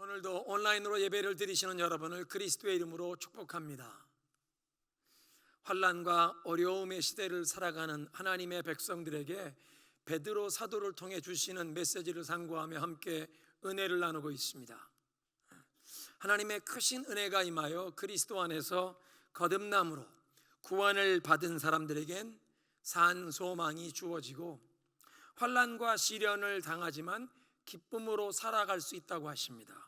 오늘도 온라인으로 예배를 드리시는 여러분을 그리스도의 이름으로 축복합니다. 환난과 어려움의 시대를 살아가는 하나님의 백성들에게 베드로 사도를 통해 주시는 메시지를 상고하며 함께 은혜를 나누고 있습니다. 하나님의 크신 은혜가 임하여 그리스도 안에서 거듭남으로 구원을 받은 사람들에겐 산 소망이 주어지고 환난과 시련을 당하지만 기쁨으로 살아갈 수 있다고 하십니다.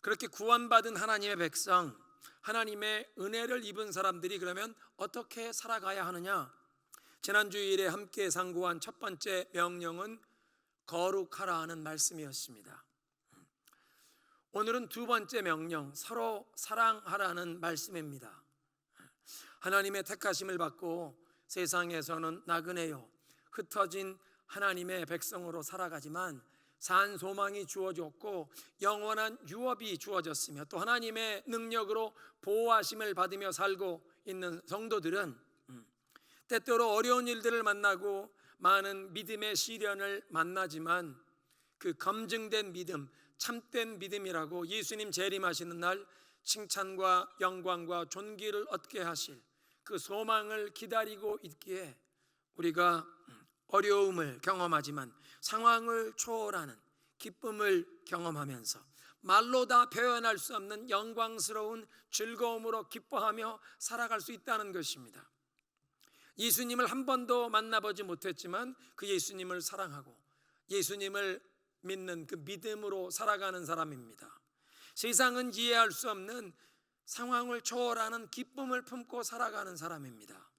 그렇게 구원받은 하나님의 백성, 하나님의 은혜를 입은 사람들이 그러면 어떻게 살아가야 하느냐? 지난주일에 함께 상고한 첫 번째 명령은 거룩하라 하는 말씀이었습니다. 오늘은 두 번째 명령, 서로 사랑하라는 말씀입니다. 하나님의 택하심을 받고 세상에서는 나그네요 흩어진 하나님의 백성으로 살아가지만 산 소망이 주어졌고 영원한 유업이 주어졌으며 또 하나님의 능력으로 보호하심을 받으며 살고 있는 성도들은 때때로 어려운 일들을 만나고 많은 믿음의 시련을 만나지만 그 검증된 믿음, 참된 믿음이라고 예수님 재림하시는 날 칭찬과 영광과 존귀를 얻게 하실 그 소망을 기다리고 있기에 우리가 어려움을 경험하지만 상황을 초월하는 기쁨을 경험하면서 말로 다 표현할 수 없는 영광스러운 즐거움으로 기뻐하며 살아갈 수 있다는 것입니다. 예수님을 한 번도 만나보지 못했지만 그 예수님을 사랑하고 예수님을 믿는 그 믿음으로 살아가는 사람입니다. 세상은 이해할 수 없는 상황을 초월하는 기쁨을 품고 살아가는 사람입니다.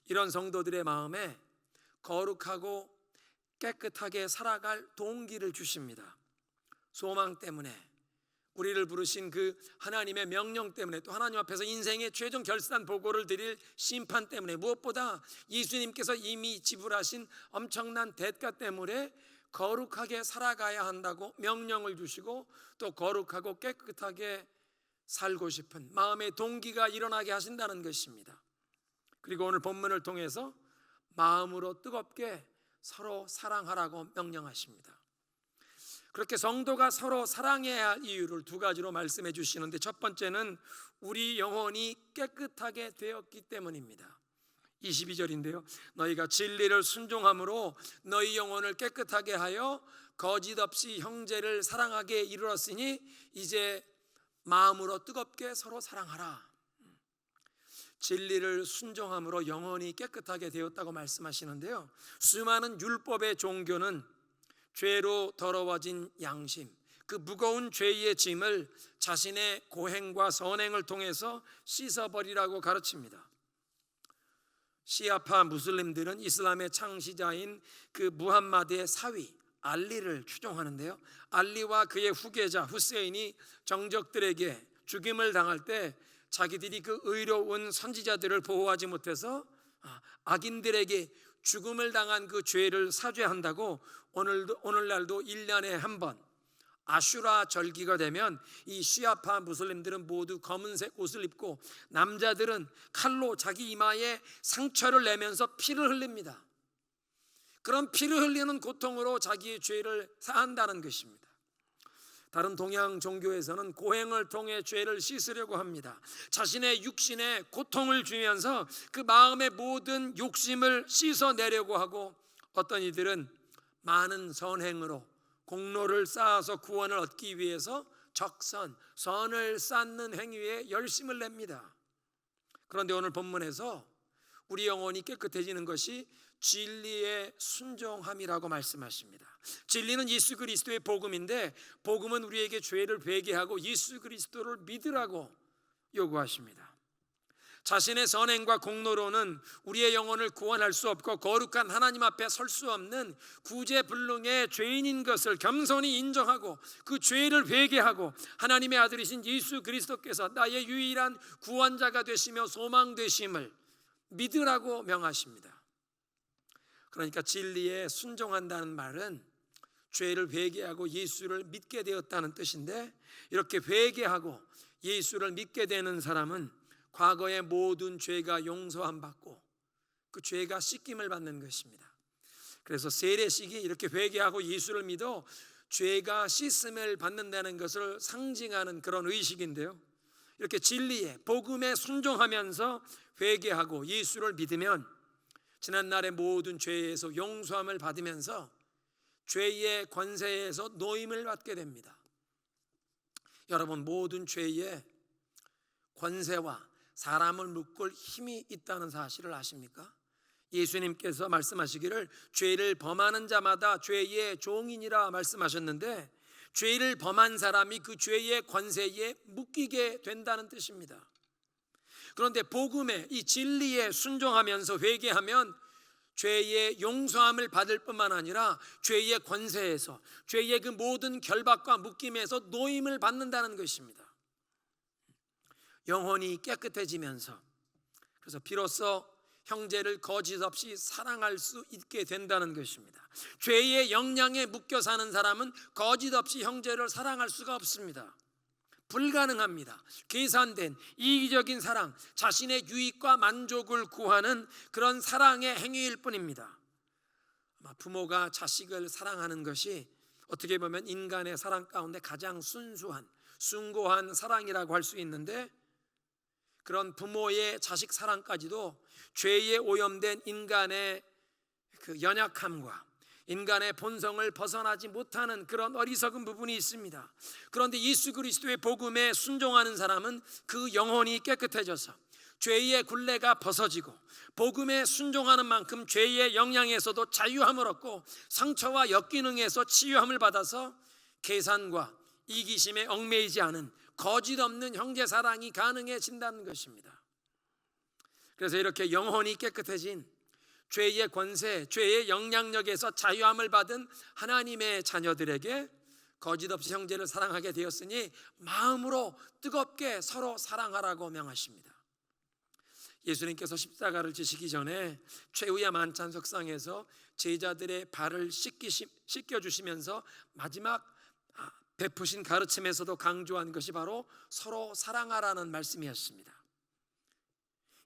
이런 성도들의 마음에 거룩하고 깨끗하게 살아갈 동기를 주십니다. 소망 때문에, 우리를 부르신 그 하나님의 명령 때문에, 또 하나님 앞에서 인생의 최종 결산 보고를 드릴 심판 때문에, 무엇보다 예수님께서 이미 지불하신 엄청난 대가 때문에 거룩하게 살아가야 한다고 명령을 주시고 또 거룩하고 깨끗하게 살고 싶은 마음의 동기가 일어나게 하신다는 것입니다. 그리고 오늘 본문을 통해서 마음으로 뜨겁게 서로 사랑하라고 명령하십니다. 그렇게 성도가 서로 사랑해야 할 이유를 두 가지로 말씀해 주시는데, 첫 번째는 우리 영혼이 깨끗하게 되었기 때문입니다. 22절인데요 너희가 진리를 순종함으로 너희 영혼을 깨끗하게 하여 거짓 없이 형제를 사랑하게 이르렀으니 이제 마음으로 뜨겁게 서로 사랑하라. 진리를 순종함으로 영혼이 깨끗하게 되었다고 말씀하시는데요, 수많은 율법의 종교는 죄로 더러워진 양심, 그 무거운 죄의 짐을 자신의 고행과 선행을 통해서 씻어버리라고 가르칩니다. 시아파 무슬림들은 이슬람의 창시자인 그 무함마드의 사위 알리를 추종하는데요, 알리와 그의 후계자 후세인이 정적들에게 죽임을 당할 때 자기들이 그 의로운 선지자들을 보호하지 못해서 악인들에게 죽음을 당한 그 죄를 사죄한다고 오늘날도 1년에 한 번 아슈라 절기가 되면 이 시아파 무슬림들은 모두 검은색 옷을 입고 남자들은 칼로 자기 이마에 상처를 내면서 피를 흘립니다. 그런 피를 흘리는 고통으로 자기의 죄를 사한다는 것입니다. 다른 동양 종교에서는 고행을 통해 죄를 씻으려고 합니다. 자신의 육신에 고통을 주면서 그 마음의 모든 욕심을 씻어내려고 하고, 어떤 이들은 많은 선행으로 공로를 쌓아서 구원을 얻기 위해서 적선, 선을 쌓는 행위에 열심을 냅니다. 그런데 오늘 본문에서 우리 영혼이 깨끗해지는 것이 진리의 순종함이라고 말씀하십니다. 진리는 예수 그리스도의 복음인데, 복음은 우리에게 죄를 회개하고 예수 그리스도를 믿으라고 요구하십니다. 자신의 선행과 공로로는 우리의 영혼을 구원할 수 없고 거룩한 하나님 앞에 설 수 없는 구제불능의 죄인인 것을 겸손히 인정하고 그 죄를 회개하고 하나님의 아들이신 예수 그리스도께서 나의 유일한 구원자가 되시며 소망 되심을 믿으라고 명하십니다. 그러니까 진리에 순종한다는 말은 죄를 회개하고 예수를 믿게 되었다는 뜻인데, 이렇게 회개하고 예수를 믿게 되는 사람은 과거의 모든 죄가 용서함 받고 그 죄가 씻김을 받는 것입니다. 그래서 세례식이 이렇게 회개하고 예수를 믿어 죄가 씻음을 받는다는 것을 상징하는 그런 의식인데요, 이렇게 진리에 복음에 순종하면서 회개하고 예수를 믿으면 지난날의 모든 죄에서 용서함을 받으면서 죄의 권세에서 노임을 받게 됩니다. 여러분, 모든 죄의 권세와 사람을 묶을 힘이 있다는 사실을 아십니까? 예수님께서 말씀하시기를 죄를 범하는 자마다 죄의 종이니라 말씀하셨는데, 죄를 범한 사람이 그 죄의 권세에 묶이게 된다는 뜻입니다. 그런데 복음에, 이 진리에 순종하면서 회개하면 죄의 용서함을 받을 뿐만 아니라 죄의 권세에서, 죄의 그 모든 결박과 묶임에서 노임을 받는다는 것입니다. 영혼이 깨끗해지면서, 그래서 비로소 형제를 거짓 없이 사랑할 수 있게 된다는 것입니다. 죄의 영향에 묶여 사는 사람은 거짓 없이 형제를 사랑할 수가 없습니다. 불가능합니다. 계산된 이기적인 사랑, 자신의 유익과 만족을 구하는 그런 사랑의 행위일 뿐입니다. 아마 부모가 자식을 사랑하는 것이 어떻게 보면 인간의 사랑 가운데 가장 순수한, 숭고한 사랑이라고 할 수 있는데, 그런 부모의 자식 사랑까지도 죄에 오염된 인간의 그 연약함과 인간의 본성을 벗어나지 못하는 그런 어리석은 부분이 있습니다. 그런데 예수 그리스도의 복음에 순종하는 사람은 그 영혼이 깨끗해져서 죄의 굴레가 벗어지고, 복음에 순종하는 만큼 죄의 영향에서도 자유함을 얻고, 상처와 역기능에서 치유함을 받아서 계산과 이기심에 얽매이지 않은 거짓 없는 형제 사랑이 가능해진다는 것입니다. 그래서 이렇게 영혼이 깨끗해진, 죄의 권세, 죄의 영향력에서 자유함을 받은 하나님의 자녀들에게 거짓 없이 형제를 사랑하게 되었으니 마음으로 뜨겁게 서로 사랑하라고 명하십니다. 예수님께서 십자가를 지시기 전에 최후의 만찬석상에서 제자들의 발을 씻겨주시면서 마지막 베푸신 가르침에서도 강조한 것이 바로 서로 사랑하라는 말씀이었습니다.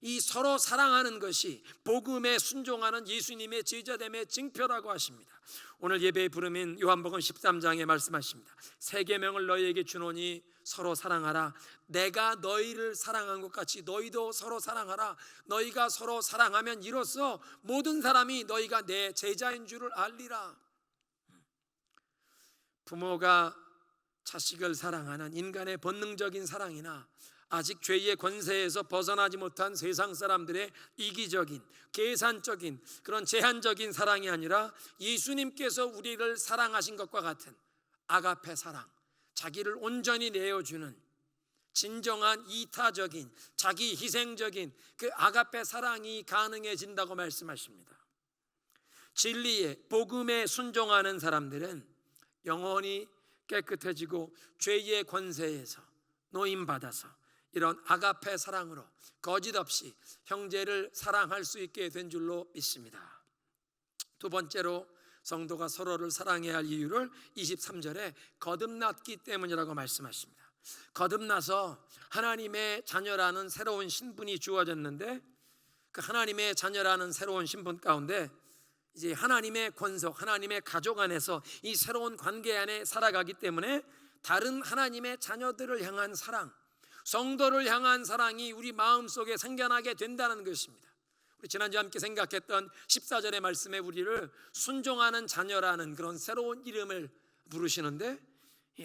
이 서로 사랑하는 것이 복음에 순종하는 예수님의 제자됨의 징표라고 하십니다. 오늘 예배의 부름인 요한복음 13장에 말씀하십니다. 새 계명을 너희에게 주노니 서로 사랑하라. 내가 너희를 사랑한 것 같이 너희도 서로 사랑하라. 너희가 서로 사랑하면 이로써 모든 사람이 너희가 내 제자인 줄을 알리라. 부모가 자식을 사랑하는 인간의 본능적인 사랑이나 아직 죄의 권세에서 벗어나지 못한 세상 사람들의 이기적인, 계산적인 그런 제한적인 사랑이 아니라 예수님께서 우리를 사랑하신 것과 같은 아가페 사랑, 자기를 온전히 내어주는 진정한 이타적인, 자기 희생적인 그 아가페 사랑이 가능해진다고 말씀하십니다. 진리에, 복음에 순종하는 사람들은 영혼이 깨끗해지고 죄의 권세에서 노임받아서 이런 아가페 사랑으로 거짓 없이 형제를 사랑할 수 있게 된 줄로 믿습니다. 두 번째로 성도가 서로를 사랑해야 할 이유를 23절에 거듭났기 때문이라고 말씀하십니다. 거듭나서 하나님의 자녀라는 새로운 신분이 주어졌는데, 그 하나님의 자녀라는 새로운 신분 가운데 이제 하나님의 권속, 하나님의 가족 안에서 이 새로운 관계 안에 살아가기 때문에 다른 하나님의 자녀들을 향한 사랑, 성도를 향한 사랑이 우리 마음속에 생겨나게 된다는 것입니다. 우리 지난주에 함께 생각했던 14절의 말씀에 우리를 순종하는 자녀라는 그런 새로운 이름을 부르시는데,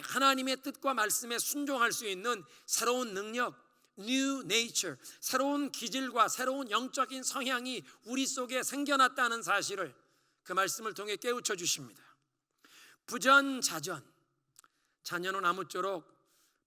하나님의 뜻과 말씀에 순종할 수 있는 새로운 능력, New nature, 새로운 기질과 새로운 영적인 성향이 우리 속에 생겨났다는 사실을 그 말씀을 통해 깨우쳐 주십니다. 부전자전, 자녀는 아무쪼록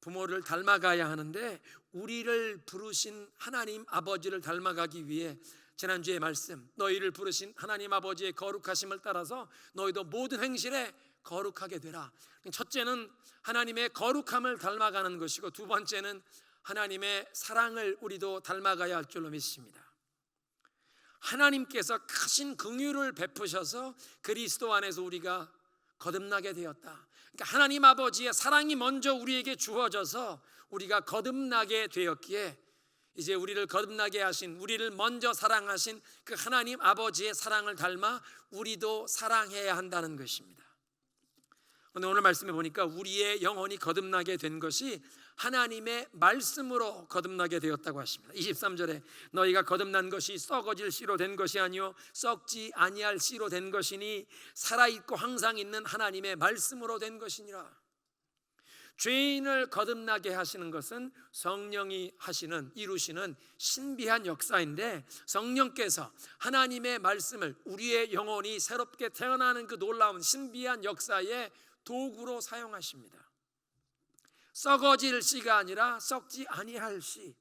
부모를 닮아가야 하는데 우리를 부르신 하나님 아버지를 닮아가기 위해 지난주의 말씀, 너희를 부르신 하나님 아버지의 거룩하심을 따라서 너희도 모든 행실에 거룩하게 되라. 첫째는 하나님의 거룩함을 닮아가는 것이고, 두 번째는 하나님의 사랑을 우리도 닮아가야 할 줄로 믿습니다. 하나님께서 크신 긍휼을 베푸셔서 그리스도 안에서 우리가 거듭나게 되었다. 그러니까 하나님 아버지의 사랑이 먼저 우리에게 주어져서 우리가 거듭나게 되었기에, 이제 우리를 거듭나게 하신, 우리를 먼저 사랑하신 그 하나님 아버지의 사랑을 닮아 우리도 사랑해야 한다는 것입니다. 오늘 말씀해 보니까 우리의 영혼이 거듭나게 된 것이 하나님의 말씀으로 거듭나게 되었다고 하십니다. 23절에 너희가 거듭난 것이 썩어질 씨로 된 것이 아니요 썩지 아니할 씨로 된 것이니 살아있고 항상 있는 하나님의 말씀으로 된 것이니라. 죄인을 거듭나게 하시는 것은 성령이 이루시는 신비한 역사인데, 성령께서 하나님의 말씀을 우리의 영혼이 새롭게 태어나는 그 놀라운 신비한 역사의 도구로 사용하십니다. 썩어질 씨가 아니라 썩지 아니할 씨,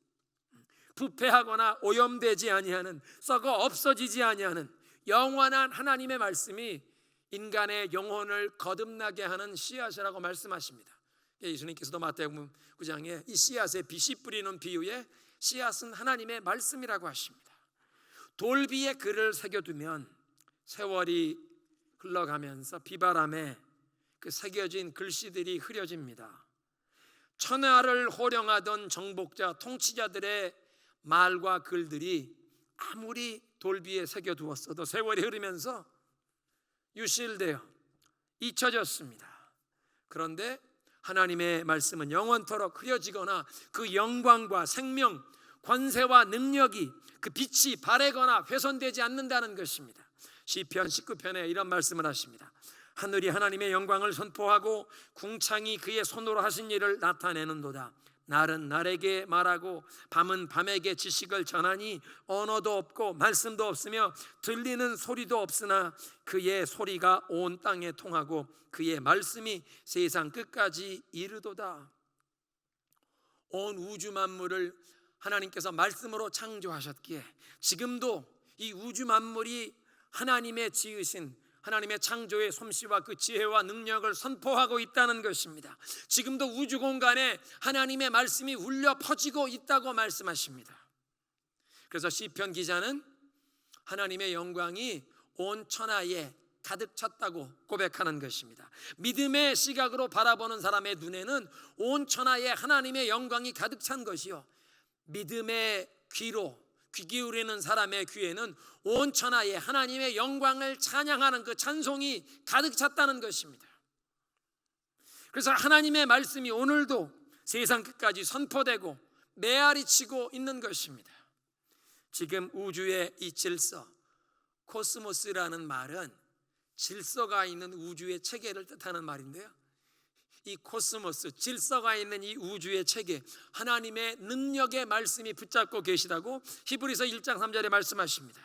부패하거나 오염되지 아니하는, 썩어 없어지지 아니하는 영원한 하나님의 말씀이 인간의 영혼을 거듭나게 하는 씨앗이라고 말씀하십니다. 예수님께서도 마태복음 9장에 이 씨앗에 빛이 뿌리는 비유에 씨앗은 하나님의 말씀이라고 하십니다. 돌비에 글을 새겨두면 세월이 흘러가면서 비바람에 그 새겨진 글씨들이 흐려집니다. 천하를 호령하던 정복자 통치자들의 말과 글들이 아무리 돌비에 새겨두었어도 세월이 흐르면서 유실되어 잊혀졌습니다. 그런데 하나님의 말씀은 영원토록 흐려지거나 그 영광과 생명, 권세와 능력이, 그 빛이 바래거나 훼손되지 않는다는 것입니다. 시편 19편에 이런 말씀을 하십니다. 하늘이 하나님의 영광을 선포하고 궁창이 그의 손으로 하신 일을 나타내는도다. 날은 날에게 말하고 밤은 밤에게 지식을 전하니 언어도 없고 말씀도 없으며 들리는 소리도 없으나 그의 소리가 온 땅에 통하고 그의 말씀이 세상 끝까지 이르도다. 온 우주 만물을 하나님께서 말씀으로 창조하셨기에 지금도 이 우주 만물이 하나님의 지으신 하나님의 창조의 솜씨와 그 지혜와 능력을 선포하고 있다는 것입니다. 지금도 우주 공간에 하나님의 말씀이 울려 퍼지고 있다고 말씀하십니다. 그래서 시편 기자는 하나님의 영광이 온 천하에 가득 찼다고 고백하는 것입니다. 믿음의 시각으로 바라보는 사람의 눈에는 온 천하에 하나님의 영광이 가득 찬 것이요, 믿음의 귀로 귀 기울이는 사람의 귀에는 온 천하에 하나님의 영광을 찬양하는 그 찬송이 가득 찼다는 것입니다. 그래서 하나님의 말씀이 오늘도 세상 끝까지 선포되고 메아리치고 있는 것입니다. 지금 우주의 이 질서, 코스모스라는 말은 질서가 있는 우주의 체계를 뜻하는 말인데요, 이 코스모스, 질서가 있는 이 우주의 체계, 하나님의 능력의 말씀이 붙잡고 계시다고 히브리서 1장 3절에 말씀하십니다.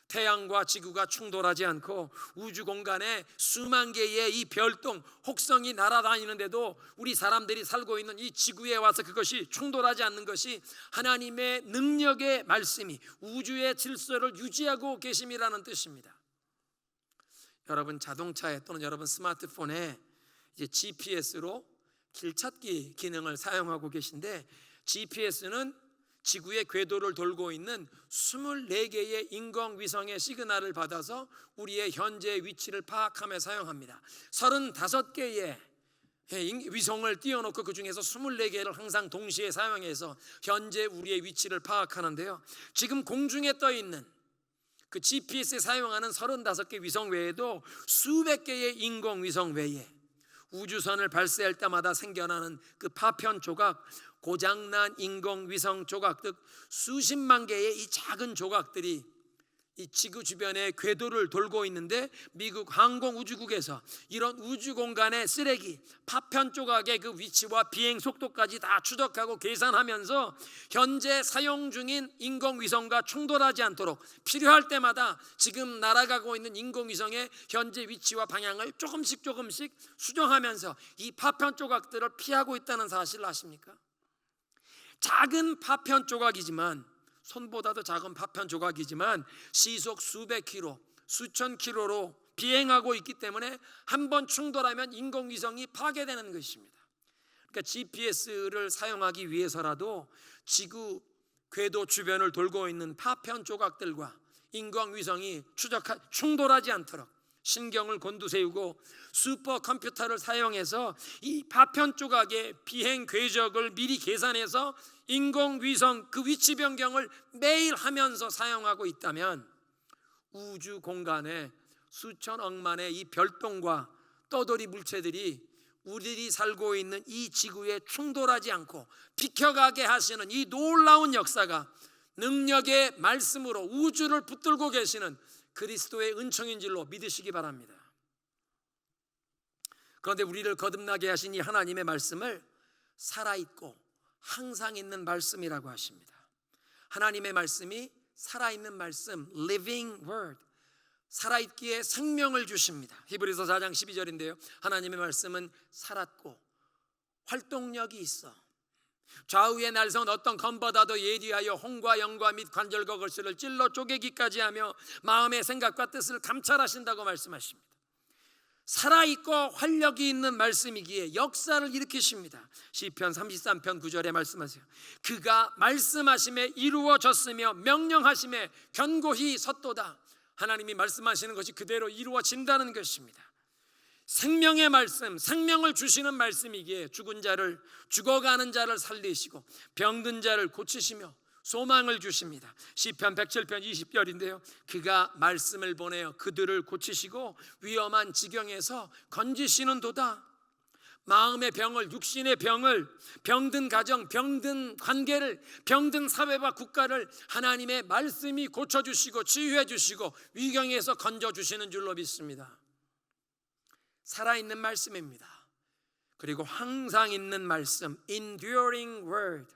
태양과 지구가 충돌하지 않고 우주 공간에 수만 개의 이 별똥, 혹성이 날아다니는데도 우리 사람들이 살고 있는 이 지구에 와서 그것이 충돌하지 않는 것이 하나님의 능력의 말씀이 우주의 질서를 유지하고 계심이라는 뜻입니다. 여러분 자동차에 또는 여러분 스마트폰에 이제 GPS로 길찾기 기능을 사용하고 계신데, GPS는 지구의 궤도를 돌고 있는 24개의 인공위성의 시그널을 받아서 우리의 현재 위치를 파악하며 사용합니다. 35개의 위성을 띄워놓고 그 중에서 24개를 항상 동시에 사용해서 현재 우리의 위치를 파악하는데요, 지금 공중에 떠 있는 그 GPS에 사용하는 35개 위성 외에도 수백 개의 인공위성 외에 우주선을 발사할 때마다 생겨나는 그 파편 조각, 고장난 인공위성 조각 등 수십만 개의 이 작은 조각들이 이 지구 주변의 궤도를 돌고 있는데, 미국 항공우주국에서 이런 우주 공간의 쓰레기, 파편 조각의 그 위치와 비행 속도까지 다 추적하고 계산하면서 현재 사용 중인 인공위성과 충돌하지 않도록 필요할 때마다 지금 날아가고 있는 인공위성의 현재 위치와 방향을 조금씩 수정하면서 이 파편 조각들을 피하고 있다는 사실을 아십니까? 작은 파편 조각이지만, 손보다도 작은 파편 조각이지만 시속 수백 킬로, 수천 킬로로 비행하고 있기 때문에 한번 충돌하면 인공위성이 파괴되는 것입니다. 그러니까 GPS를 사용하기 위해서라도 지구 궤도 주변을 돌고 있는 파편 조각들과 인공위성이 충돌하지 않도록 신경을 곤두세우고 슈퍼컴퓨터를 사용해서 이 파편 조각의 비행 궤적을 미리 계산해서 인공위성 그 위치 변경을 매일 하면서 사용하고 있다면, 우주 공간에 수천억만의 이 별똥과 떠돌이 물체들이 우리들이 살고 있는 이 지구에 충돌하지 않고 비켜가게 하시는 이 놀라운 역사가 능력의 말씀으로 우주를 붙들고 계시는 그리스도의 은총인 줄로 믿으시기 바랍니다. 그런데 우리를 거듭나게 하신 이 하나님의 말씀을 살아있고 항상 있는 말씀이라고 하십니다. 하나님의 말씀이 살아있는 말씀, living word, 살아있기에 생명을 주십니다. 히브리서 4장 12절인데요 하나님의 말씀은 살았고 활동력이 있어 좌우의 날선 어떤 검보다도 예리하여 홍과 영과 및 관절과 걸쇠를 찔러 쪼개기까지 하며 마음의 생각과 뜻을 감찰하신다고 말씀하십니다. 살아있고 활력이 있는 말씀이기에 역사를 일으키십니다. 시편 33편 9절에 말씀하세요. 그가 말씀하심에 이루어졌으며 명령하심에 견고히 섰도다. 하나님이 말씀하시는 것이 그대로 이루어진다는 것입니다. 생명의 말씀, 생명을 주시는 말씀이기에 죽은 자를, 죽어가는 자를 살리시고 병든 자를 고치시며 소망을 주십니다. 시편 107편 20절인데요 그가 말씀을 보내어 그들을 고치시고 위험한 지경에서 건지시는 도다. 마음의 병을, 육신의 병을, 병든 가정, 병든 관계를, 병든 사회와 국가를 하나님의 말씀이 고쳐주시고 치유해 주시고 위경에서 건져주시는 줄로 믿습니다. 살아있는 말씀입니다. 그리고 항상 있는 말씀, enduring word,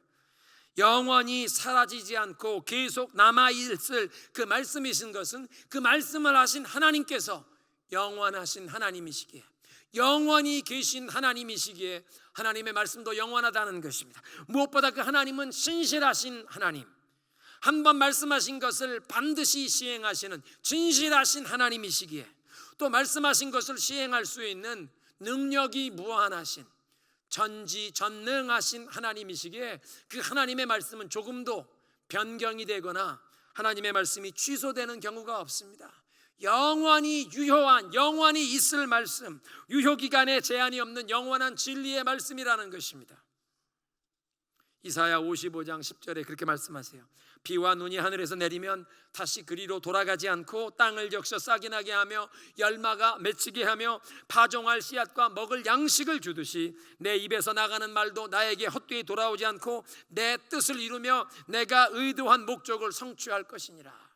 영원히 사라지지 않고 계속 남아있을 그 말씀이신 것은 그 말씀을 하신 하나님께서 영원하신 하나님이시기에, 영원히 계신 하나님이시기에 하나님의 말씀도 영원하다는 것입니다. 무엇보다 그 하나님은 신실하신 하나님, 한번 말씀하신 것을 반드시 시행하시는 진실하신 하나님이시기에 또 말씀하신 것을 시행할 수 있는 능력이 무한하신 전지전능하신 하나님이시기에 그 하나님의 말씀은 조금도 변경이 되거나 하나님의 말씀이 취소되는 경우가 없습니다. 영원히 유효한, 영원히 있을 말씀, 유효기간에 제한이 없는 영원한 진리의 말씀이라는 것입니다. 이사야 55장 10절에 그렇게 말씀하세요. 비와 눈이 하늘에서 내리면 다시 그리로 돌아가지 않고 땅을 적셔 싹이 나게 하며 열마가 맺히게 하며 파종할 씨앗과 먹을 양식을 주듯이 내 입에서 나가는 말도 나에게 헛되이 돌아오지 않고 내 뜻을 이루며 내가 의도한 목적을 성취할 것이니라.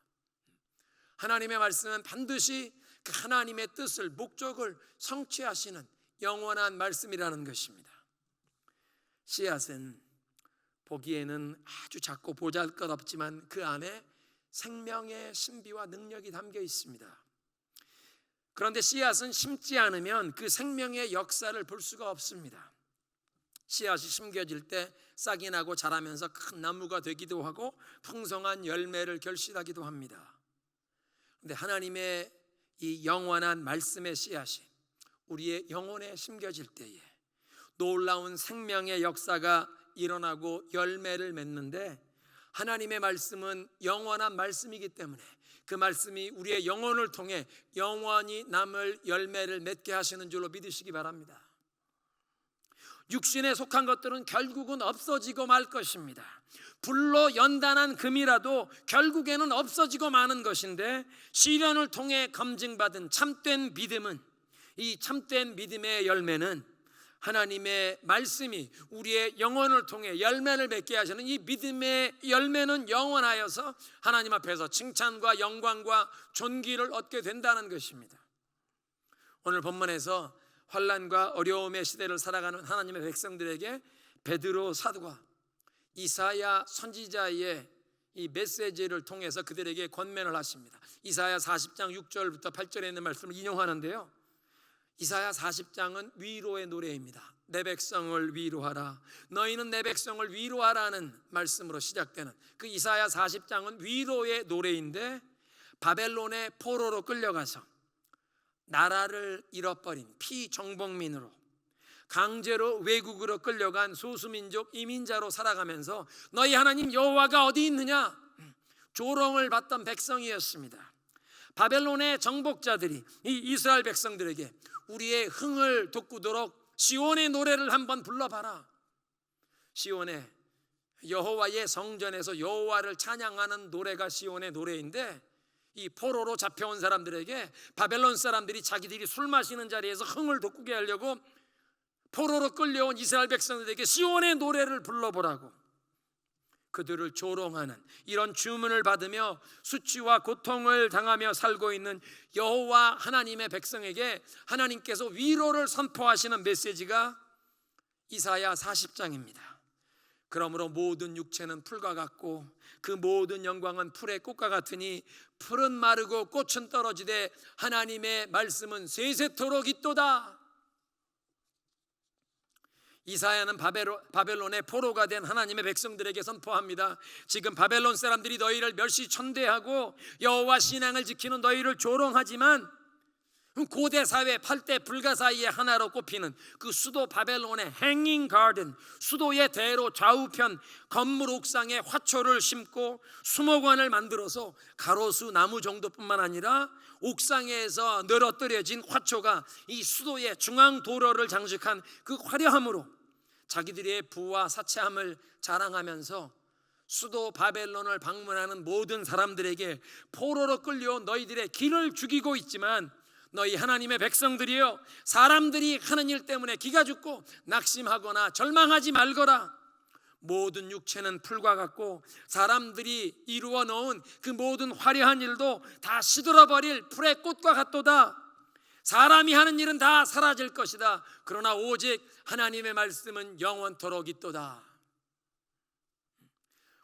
하나님의 말씀은 반드시 그 하나님의 뜻을, 목적을 성취하시는 영원한 말씀이라는 것입니다. 씨앗은 보기에는 아주 작고 보잘것없지만 그 안에 생명의 신비와 능력이 담겨 있습니다. 그런데 씨앗은 심지 않으면 그 생명의 역사를 볼 수가 없습니다. 씨앗이 심겨질 때 싹이 나고 자라면서 큰 나무가 되기도 하고 풍성한 열매를 결실하기도 합니다. 그런데 하나님의 이 영원한 말씀의 씨앗이 우리의 영혼에 심겨질 때에 놀라운 생명의 역사가 일어나고 열매를 맺는데, 하나님의 말씀은 영원한 말씀이기 때문에 그 말씀이 우리의 영혼을 통해 영원히 남을 열매를 맺게 하시는 줄로 믿으시기 바랍니다. 육신에 속한 것들은 결국은 없어지고 말 것입니다. 불로 연단한 금이라도 결국에는 없어지고 마는 것인데, 시련을 통해 검증받은 참된 믿음은, 이 참된 믿음의 열매는 하나님의 말씀이 우리의 영혼을 통해 열매를 맺게 하시는 이 믿음의 열매는 영원하여서 하나님 앞에서 칭찬과 영광과 존귀를 얻게 된다는 것입니다. 오늘 본문에서 환난과 어려움의 시대를 살아가는 하나님의 백성들에게 베드로 사도가 이사야 선지자의 이 메시지를 통해서 그들에게 권면을 하십니다. 이사야 40장 6절부터 8절에 있는 말씀을 인용하는데요, 이사야 40장은 위로의 노래입니다. 내 백성을 위로하라, 너희는 내 백성을 위로하라는 말씀으로 시작되는 그 이사야 40장은 위로의 노래인데, 바벨론의 포로로 끌려가서 나라를 잃어버린 피정복민으로 강제로 외국으로 끌려간 소수민족 이민자로 살아가면서 너희 하나님 여호와가 어디 있느냐 조롱을 받던 백성이었습니다. 바벨론의 정복자들이 이 이스라엘 백성들에게 우리의 흥을 돋구도록 시온의 노래를 한번 불러봐라. 시온의 여호와의 성전에서 여호와를 찬양하는 노래가 시온의 노래인데, 이 포로로 잡혀온 사람들에게 바벨론 사람들이 자기들이 술 마시는 자리에서 흥을 돋구게 하려고 포로로 끌려온 이스라엘 백성들에게 시온의 노래를 불러보라고 그들을 조롱하는 이런 주문을 받으며 수치와 고통을 당하며 살고 있는 여호와 하나님의 백성에게 하나님께서 위로를 선포하시는 메시지가 이사야 40장입니다. 그러므로 모든 육체는 풀과 같고 그 모든 영광은 풀의 꽃과 같으니 풀은 마르고 꽃은 떨어지되 하나님의 말씀은 세세토록 있도다. 이사야는 바벨론의 포로가 된 하나님의 백성들에게 선포합니다. 지금 바벨론 사람들이 너희를 멸시천대하고 여호와 신앙을 지키는 너희를 조롱하지만 고대 사회 8대 불가사의의 하나로 꼽히는 그 수도 바벨론의 행잉 가든, 수도의 대로 좌우편 건물 옥상에 화초를 심고 수목원을 만들어서 가로수 나무 정도뿐만 아니라 옥상에서 늘어뜨려진 화초가 이 수도의 중앙 도로를 장식한 그 화려함으로 자기들의 부와 사채함을 자랑하면서 수도 바벨론을 방문하는 모든 사람들에게 포로로 끌려온 너희들의 길을 죽이고 있지만 너희 하나님의 백성들이여, 사람들이 하는 일 때문에 기가 죽고 낙심하거나 절망하지 말거라. 모든 육체는 풀과 같고 사람들이 이루어 놓은 그 모든 화려한 일도 다 시들어버릴 풀의 꽃과 같도다. 사람이 하는 일은 다 사라질 것이다. 그러나 오직 하나님의 말씀은 영원토록 있도다.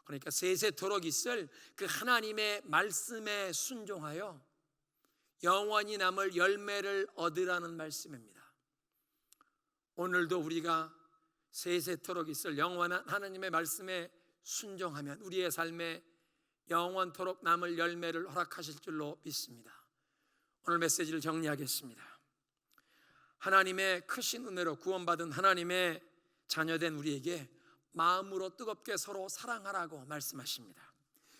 그러니까 세세토록 있을 그 하나님의 말씀에 순종하여 영원히 남을 열매를 얻으라는 말씀입니다. 오늘도 우리가 세세토록 있을 영원한 하나님의 말씀에 순종하면 우리의 삶에 영원토록 남을 열매를 허락하실 줄로 믿습니다. 오늘 메시지를 정리하겠습니다. 하나님의 크신 은혜로 구원받은 하나님의 자녀된 우리에게 마음으로 뜨겁게 서로 사랑하라고 말씀하십니다.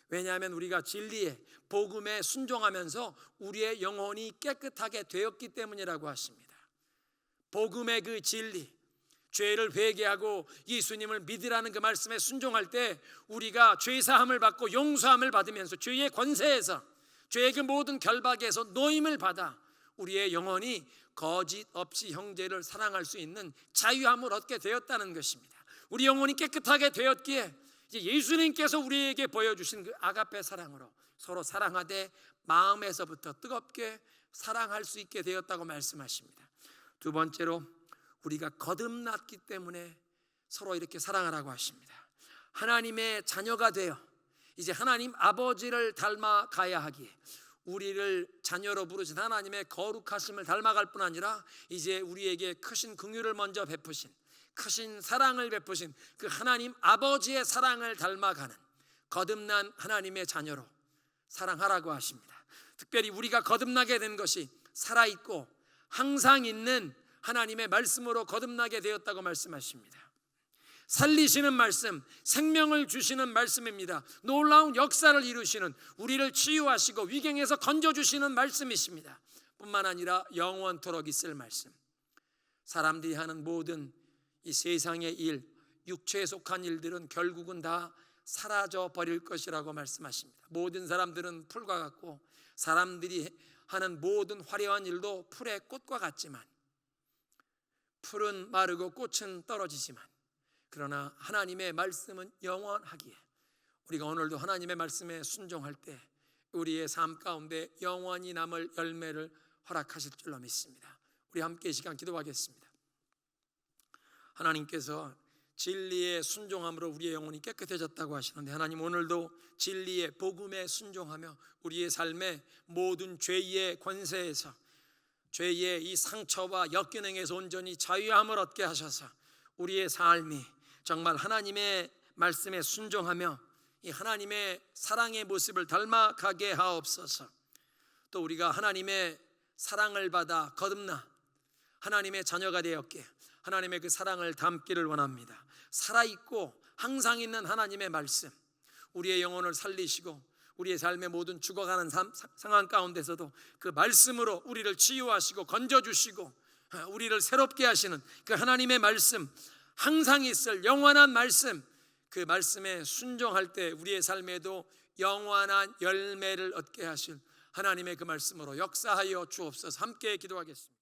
왜냐하면 우리가 진리에, 복음에 순종하면서 우리의 영혼이 깨끗하게 되었기 때문이라고 하십니다. 복음의 그 진리, 죄를 회개하고 예수님을 믿으라는 그 말씀에 순종할 때 우리가 죄사함을 받고 용서함을 받으면서 죄의 권세에서, 죄의 그 모든 결박에서 노임을 받아 우리의 영혼이 거짓 없이 형제를 사랑할 수 있는 자유함을 얻게 되었다는 것입니다. 우리 영혼이 깨끗하게 되었기에 이제 예수님께서 우리에게 보여주신 그 아가페 사랑으로 서로 사랑하되 마음에서부터 뜨겁게 사랑할 수 있게 되었다고 말씀하십니다. 두 번째로 우리가 거듭났기 때문에 서로 이렇게 사랑하라고 하십니다. 하나님의 자녀가 되어 이제 하나님 아버지를 닮아가야 하기에 우리를 자녀로 부르신 하나님의 거룩하심을 닮아갈 뿐 아니라 이제 우리에게 크신 긍휼을 먼저 베푸신, 크신 사랑을 베푸신 그 하나님 아버지의 사랑을 닮아가는 거듭난 하나님의 자녀로 사랑하라고 하십니다. 특별히 우리가 거듭나게 된 것이 살아있고 항상 있는 하나님의 말씀으로 거듭나게 되었다고 말씀하십니다. 살리시는 말씀, 생명을 주시는 말씀입니다. 놀라운 역사를 이루시는, 우리를 치유하시고 위경에서 건져주시는 말씀이십니다. 뿐만 아니라 영원토록 있을 말씀. 사람들이 하는 모든 이 세상의 일, 육체에 속한 일들은 결국은 다 사라져 버릴 것이라고 말씀하십니다. 모든 사람들은 풀과 같고 사람들이 하는 모든 화려한 일도 풀의 꽃과 같지만, 풀은 마르고 꽃은 떨어지지만 그러나 하나님의 말씀은 영원하기에 우리가 오늘도 하나님의 말씀에 순종할 때 우리의 삶 가운데 영원히 남을 열매를 허락하실 줄로 믿습니다. 우리 함께 이 시간 기도하겠습니다. 하나님께서 진리에 순종함으로 우리의 영혼이 깨끗해졌다고 하시는데, 하나님 오늘도 진리의 복음에 순종하며 우리의 삶의 모든 죄의 권세에서, 죄의 이 상처와 역기능에서 온전히 자유함을 얻게 하셔서 우리의 삶이 정말 하나님의 말씀에 순종하며 이 하나님의 사랑의 모습을 닮아가게 하옵소서. 또 우리가 하나님의 사랑을 받아 거듭나 하나님의 자녀가 되었기에 하나님의 그 사랑을 담기를 원합니다. 살아있고 항상 있는 하나님의 말씀, 우리의 영혼을 살리시고 우리의 삶의 모든 죽어가는 상황 가운데서도 그 말씀으로 우리를 치유하시고 건져주시고 우리를 새롭게 하시는 그 하나님의 말씀, 항상 있을 영원한 말씀, 그 말씀에 순종할 때 우리의 삶에도 영원한 열매를 얻게 하실 하나님의 그 말씀으로 역사하여 주옵소서. 함께 기도하겠습니다.